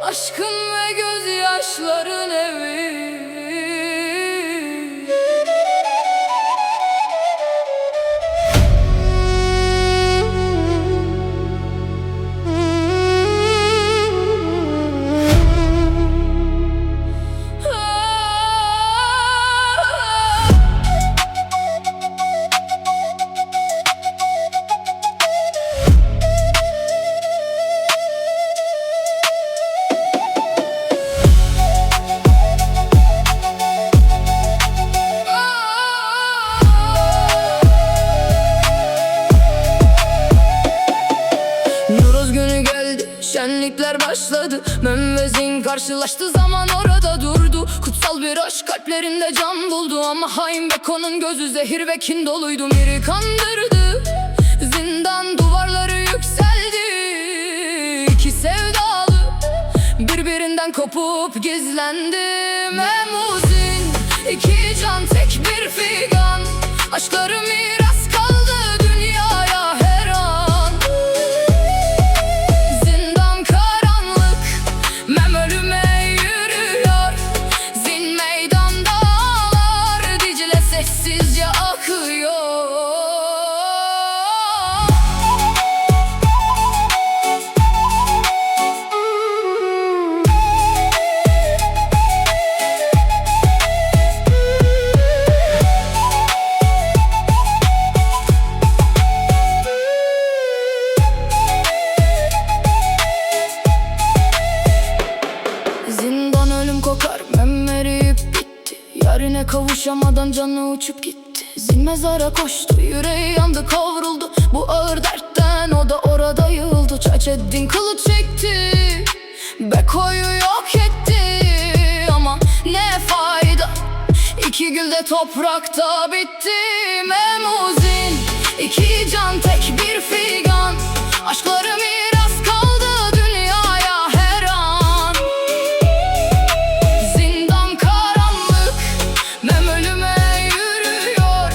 aşkın ve gözyaşların evi. Nuruz günü geldi, şenlikler başladı. Mem ve Zin karşılaştı, zaman orada durdu. Kutsal bir aşk kalplerinde can buldu. Ama hain Beko'nun gözü zehir ve kin doluydu. Mir'i kandırdı, zindan duvarları yükseldi. İki sevdalı birbirinden kopup gizlendi. Memuzin, iki can tek bir figan. Aşkları miras kaldı dünyaya her an. Zindan karanlık, Mem ölüme yürüyor. Zin meydanda ağlar, Dicle sessizce akıyor. Zindan ölüm kokar, Mem eriyip bitti. Yarine kavuşamadan canı uçup gitti. Zin mezara koştu, yüreği yandı kavruldu. Bu ağır dertten o da orada yığıldı. Çaçeddin kılıç çekti, Beko'yu yok etti. Ama ne fayda, iki gül de toprakta bitti. Memuzin, iki can tek bir figan. Aşkları miras kaldı dünyaya her an. Zindan karanlık, Mem ölüme yürüyor.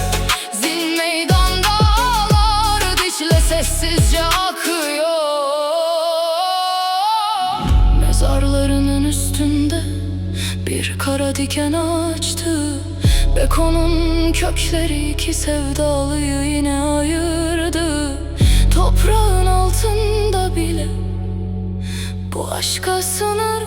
Zin meydanda ağlar, Dicle sessizce akıyor. Mezarlarının üstünde bir kara diken açtı. Beko'nun kökleri iki sevdalıyı yine ayırdı. Toprağın altında bile bu aşka sınır